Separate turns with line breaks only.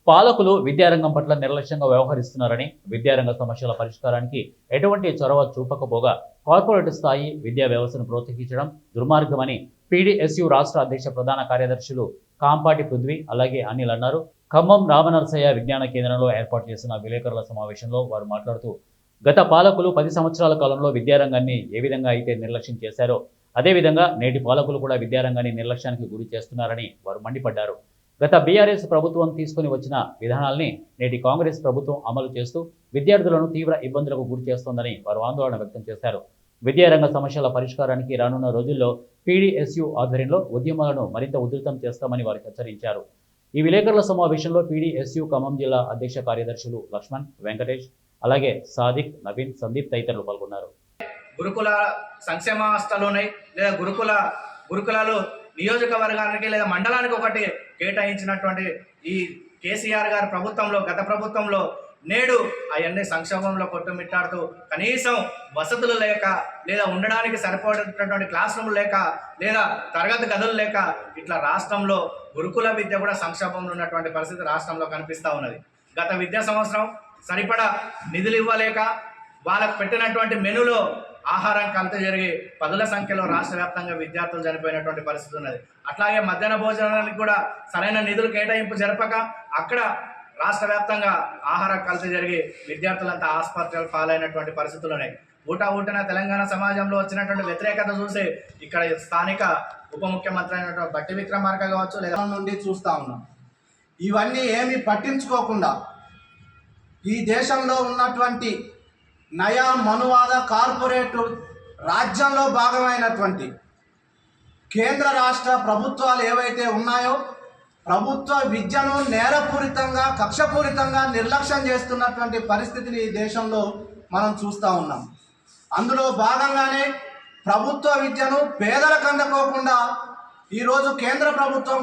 పాలకులు విద్యారంగం పట్ల నిర్లక్ష్యంగా వ్యవహరిస్తున్నారని, విద్యారంగ సమస్యల పరిష్కారానికి ఎటువంటి చొరవ చూపకపోగా కార్పొరేట్ స్థాయి విద్యా వ్యవస్థను ప్రోత్సహించడం దుర్మార్గమని పీడీఎస్యు రాష్ట్ర అధ్యక్ష ప్రధాన కార్యదర్శులు కాంపాటి పృథ్వీ అలాగే అనిల్ అన్నారు. ఖమ్మం రామనరసయ్య విజ్ఞాన కేంద్రంలో ఏర్పాటు చేసిన విలేకరుల సమావేశంలో వారు మాట్లాడుతూ, గత పాలకులు 10 సంవత్సరాల కాలంలో విద్యారంగాన్ని ఏ విధంగా అయితే నిర్లక్ష్యం చేశారో అదేవిధంగా నేటి పాలకులు కూడా విద్యారంగాన్ని నిర్లక్ష్యానికి గురి చేస్తున్నారని వారు మండిపడ్డారు. గత బీఆర్ఎస్ ప్రభుత్వం తీసుకుని వచ్చిన విధానాల్ని నేటి కాంగ్రెస్ ప్రభుత్వం అమలు చేస్తూ విద్యార్థులను తీవ్ర ఇబ్బందులకు గురి చేస్తోందని వారు ఆందోళన వ్యక్తం చేశారు. విద్యారంగ సమస్యల పరిష్కారానికి రానున్న రోజుల్లో పీడీఎస్యు ఆధ్వర్యంలో ఉద్యమాలను మరింత ఉధృతం చేస్తామని వారు హెచ్చరించారు. ఈ విలేకరుల సమావేశంలో పీడీఎస్యు ఖమ్మం జిల్లా అధ్యక్ష కార్యదర్శులు లక్ష్మణ్, వెంకటేష్, అలాగే సాదిక్, నవీన్, సందీప్ తదితరులు పాల్గొన్నారు.
గురుకుల సంక్షేమ సంస్థలు ఉన్నాయి, లేదా గురుకులాలు నియోజకవర్గానికి లేదా మండలానికి ఒకటి కేటాయించినటువంటి ఈ కేసీఆర్ గారి ప్రభుత్వంలో, గత ప్రభుత్వంలో నేడు అవన్నీ సంక్షోభంలో కొట్టుమిట్టాడుతూ కనీసం వసతులు లేక, లేదా ఉండడానికి సరిపడేటటువంటి క్లాస్ రూమ్లు లేక, లేదా తరగతి గదులు లేక ఇట్లా రాష్ట్రంలో గురుకుల విద్య కూడా సంక్షోభంలో ఉన్నటువంటి పరిస్థితి రాష్ట్రంలో కనిపిస్తూ ఉన్నది. గత విద్యా సంవత్సరం సరిపడా నిధులు ఇవ్వలేక వాళ్ళకు పెట్టినటువంటి మెనూలో ఆహారం కల్తీ జరిగి 10ల సంఖ్యలో రాష్ట్ర వ్యాప్తంగా విద్యార్థులు చనిపోయినటువంటి పరిస్థితి ఉన్నది. అట్లాగే మధ్యాహ్న భోజనానికి కూడా సరైన నిధులు కేటాయింపు జరపక అక్కడ రాష్ట్ర వ్యాప్తంగా ఆహారం కల్తీ జరిగి విద్యార్థులంతా ఆసుపత్రులు పాలైనటువంటి పరిస్థితులు ఉన్నాయి. ఊటన తెలంగాణ సమాజంలో వచ్చినటువంటి వ్యతిరేకత చూసి ఇక్కడ స్థానిక ఉప ముఖ్యమంత్రి అయినటువంటి బట్టి విక్రమార్క కావచ్చు, లేదా
నుండి చూస్తూ ఉన్నాం. ఇవన్నీ ఏమీ పట్టించుకోకుండా ఈ దేశంలో ఉన్నటువంటి నయా మనువాద కార్పొరేట్ రాజ్యంలో భాగమైనటువంటి కేంద్ర రాష్ట్ర ప్రభుత్వాలు ఏవైతే ఉన్నాయో ప్రభుత్వ విద్యను నేరపూరితంగా, కక్షపూరితంగా నిర్లక్ష్యం చేస్తున్నటువంటి పరిస్థితిని ఈ దేశంలో మనం చూస్తూ ఉన్నాం. అందులో భాగంగానే ప్రభుత్వ విద్యను పేదలకు అందకోకుండా ఈరోజు కేంద్ర ప్రభుత్వం